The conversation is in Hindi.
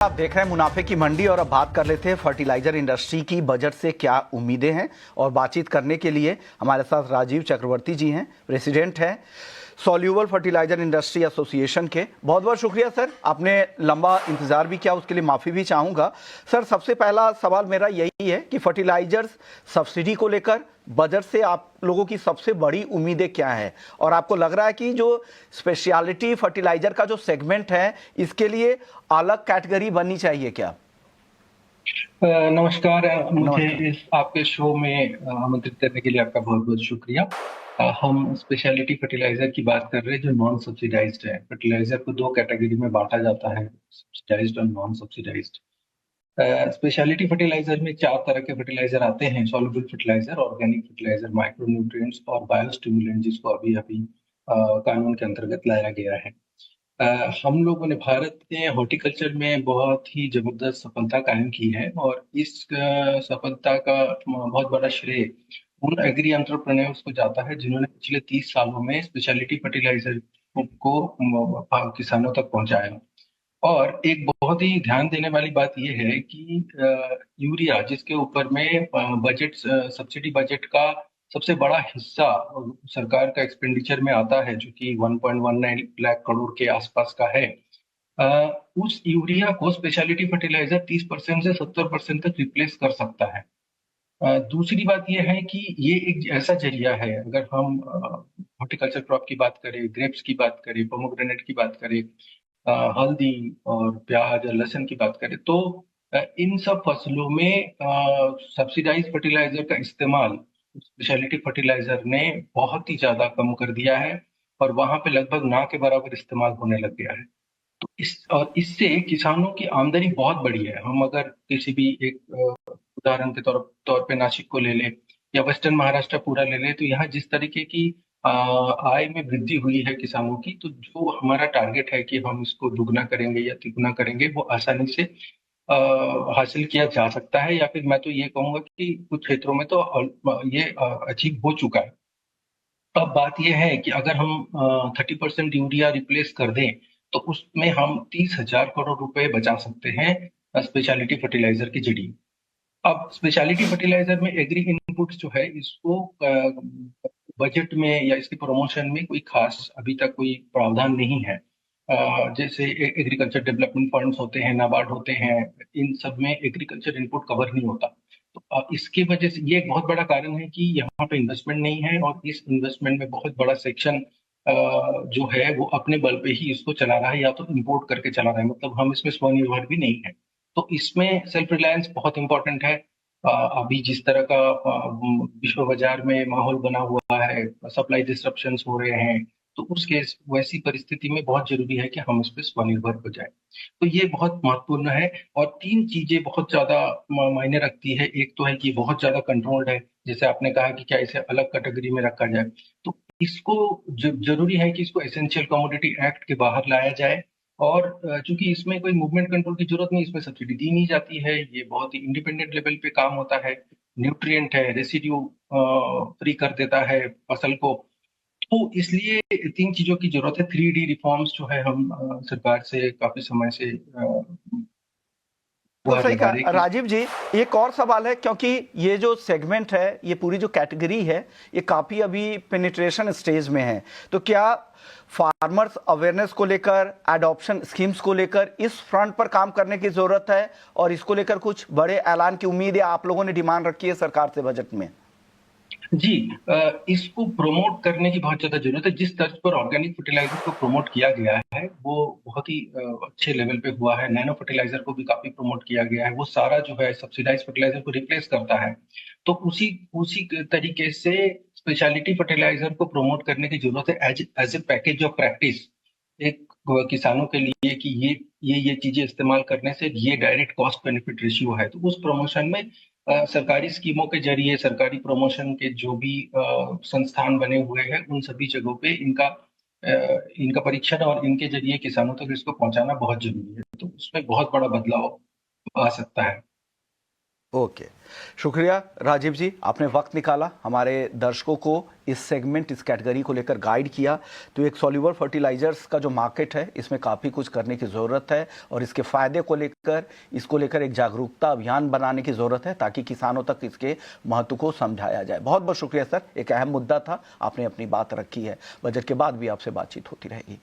आप देख रहे हैं मुनाफे की मंडी और अब बात कर लेते हैं फर्टिलाइजर इंडस्ट्री की बजट से क्या उम्मीदें हैं। और बातचीत करने के लिए हमारे साथ राजीव चक्रवर्ती जी हैं, प्रेसिडेंट हैं सॉल्यूबल फर्टिलाइजर इंडस्ट्री एसोसिएशन के। बहुत बहुत शुक्रिया सर, आपने लंबा इंतजार भी किया, उसके लिए माफ़ी भी चाहूँगा। सर, सबसे पहला सवाल मेरा यही है कि फर्टिलाइजर्स सब्सिडी को लेकर बजट से आप लोगों की सबसे बड़ी उम्मीदें क्या है, और आपको लग रहा है कि जो स्पेशलिटी फर्टिलाइजर का जो सेगमेंट है इसके लिए अलग कैटेगरी बननी चाहिए क्या? नमस्कार। मुझे इस आपके शो में आमंत्रित करने के लिए आपका बहुत बहुत शुक्रिया। हम स्पेशलिटी फर्टिलाइजर की बात कर रहे हैं जो नॉन सब्सिडाइज्ड है। फर्टिलाइजर को दो कैटेगरी में बांटा जाता है, सब्सिडाइज्ड और नॉन सब्सिडाइज्ड। स्पेशलिटी फर्टिलाइजर में चार तरह के फर्टिलाइजर आते हैं: soluble fertilizer, organic fertilizer, micronutrients और बायोस्टिमुलेंट, जिसको अभी अभी कानून के अंतर्गत लाया गया है। हम लोगों ने भारत ने हॉर्टिकल्चर में बहुत ही जबरदस्त सफलता कायम की है और इस सफलता का बहुत बड़ा श्रेय उन एग्री एंटरप्रेन्योर्स को जाता है जिन्होंने पिछले 30 सालों में स्पेशलिटी फर्टिलाइजर को किसानों तक पहुंचाया। और एक बहुत ही ध्यान देने वाली बात यह है कि यूरिया, जिसके ऊपर में बजट सब्सिडी बजट का सबसे बड़ा हिस्सा सरकार का एक्सपेंडिचर में आता है, जो कि 1.19 लाख करोड़ के आसपास का है, उस यूरिया को स्पेशलिटी फर्टिलाइजर 30% से 70% तक रिप्लेस कर सकता है। दूसरी बात यह है कि ये एक ऐसा जरिया है, अगर हम हॉर्टिकल्चर क्रॉप की बात करें, ग्रेप्स की बात करें, पोमोग्रेनेट की बात करें, हल्दी और प्याज और लहसुन की बात करें, तो इन सब फसलों में सब्सिडाइज फर्टिलाइजर का इस्तेमाल स्पेशलिटी फर्टिलाइजर ने बहुत ही ज्यादा कम कर दिया है और वहां पे लगभग ना के बराबर इस्तेमाल होने लग गया है। तो इससे किसानों की आमदनी बहुत बढ़ी है। हम अगर किसी भी एक उदाहरण के तौर पे नासिक को ले लें या वेस्टर्न महाराष्ट्र पूरा ले लें, तो यहाँ जिस तरीके की आय में वृद्धि हुई है किसानों की, तो जो हमारा टारगेट है कि हम इसको दुगना करेंगे या तिगुना करेंगे, वो आसानी से हासिल किया जा सकता है। या फिर मैं तो ये कहूंगा कि कुछ क्षेत्रों में तो ये अचीव हो चुका है। अब बात यह है कि अगर हम 30% यूरिया रिप्लेस कर दें तो उसमें हम 30,000 करोड़ रुपए बचा सकते हैं स्पेशलिटी फर्टिलाइजर के जरिए। अब स्पेशलिटी फर्टिलाइजर में एग्री इनपुट्स जो है, इसको बजट में या इसके प्रमोशन में कोई खास अभी तक कोई प्रावधान नहीं है। जैसे एग्रीकल्चर डेवलपमेंट फंड्स होते हैं, नाबार्ड होते हैं, इन सब में एग्रीकल्चर इनपुट कवर नहीं होता। तो इसकी वजह से ये एक बहुत बड़ा कारण है कि यहाँ पे इन्वेस्टमेंट नहीं है और इस इन्वेस्टमेंट में बहुत बड़ा सेक्शन जो है वो अपने बल पे ही इसको चला रहा है या तो इम्पोर्ट करके चला रहा है। मतलब हम इसमें स्वनिर्भर भी नहीं है। तो इसमें सेल्फ रिलायंस बहुत इंपॉर्टेंट है। अभी जिस तरह का विश्व बाजार में माहौल बना हुआ है, सप्लाई डिस्ट्रप्शंस हो रहे हैं, तो उस केस वैसी परिस्थिति में बहुत जरूरी है कि हम इस पर स्वनिर्भर हो जाए। तो ये बहुत महत्वपूर्ण है। और तीन चीजें बहुत ज्यादा मायने रखती है। एक तो है कि बहुत ज्यादा कंट्रोल्ड है, जैसे आपने कहा कि क्या इसे अलग कैटेगरी में रखा जाए, तो इसको जरूरी है कि इसको एसेंशियल कमोडिटी एक्ट के बाहर लाया जाए। और चूंकि इसमें कोई मूवमेंट कंट्रोल की जरूरत नहीं, इसमें सब्सिडी दी नहीं जाती है, ये बहुत ही इंडिपेंडेंट लेवल पे काम होता है, न्यूट्रिएंट है, रेसिड्यू फ्री कर देता है फसल को। तो इसलिए तीन चीजों की जरूरत है। 3D रिफॉर्म्स जो है हम सरकार से काफी समय से तो गुहार सही लगा रहे कहा कि राजीव जी। एक और सवाल है, क्योंकि ये जो सेगमेंट है, ये पूरी जो कैटेगरी है, ये काफ़ी अभी पेनिट्रेशन स्टेज में है। तो क्या फार्मर्स अवेयरनेस को लेकर, एडॉप्शन स्कीम्स को लेकर इस फ्रंट पर काम करने की ज़रूरत है, और इसको लेकर कुछ बड़े ऐलान की उम्मीद है, आप लोगों ने डिमांड रखी है सरकार से बजट में? जी, इसको प्रमोट करने की बहुत ज्यादा जरूरत है। जिस तर्ज पर ऑर्गेनिक फर्टिलाइजर को प्रमोट किया गया है वो बहुत ही अच्छे लेवल पे हुआ है। नैनो फर्टिलाइजर को भी काफी प्रमोट किया गया है। वो सारा जो है सब्सिडाइज फर्टिलाइजर को रिप्लेस करता है। तो उसी उसी तरीके से स्पेशलिटी फर्टिलाइजर को प्रमोट करने की जरूरत है as a package of practice. एक किसानों के लिए कि ये चीजें इस्तेमाल करने से ये डायरेक्ट कॉस्ट बेनिफिट रेशियो है। तो उस प्रमोशन में सरकारी स्कीमों के जरिए, सरकारी प्रमोशन के जो भी संस्थान बने हुए हैं, उन सभी जगहों पे इनका परीक्षण और इनके जरिए किसानों तक इसको पहुंचाना बहुत जरूरी है। तो उसमें बहुत बड़ा बदलाव आ सकता है। ओके, शुक्रिया राजीव जी, आपने वक्त निकाला हमारे दर्शकों को इस सेगमेंट, इस कैटेगरी को लेकर गाइड किया। तो एक सॉल्यूबल फर्टिलाइजर्स का जो मार्केट है, इसमें काफ़ी कुछ करने की ज़रूरत है और इसके फ़ायदे को लेकर, इसको लेकर एक जागरूकता अभियान बनाने की ज़रूरत है ताकि किसानों तक इसके महत्व को समझाया जाए। बहुत बहुत शुक्रिया सर, एक अहम मुद्दा था, आपने अपनी बात रखी है। बजट के बाद भी आपसे बातचीत होती रहेगी।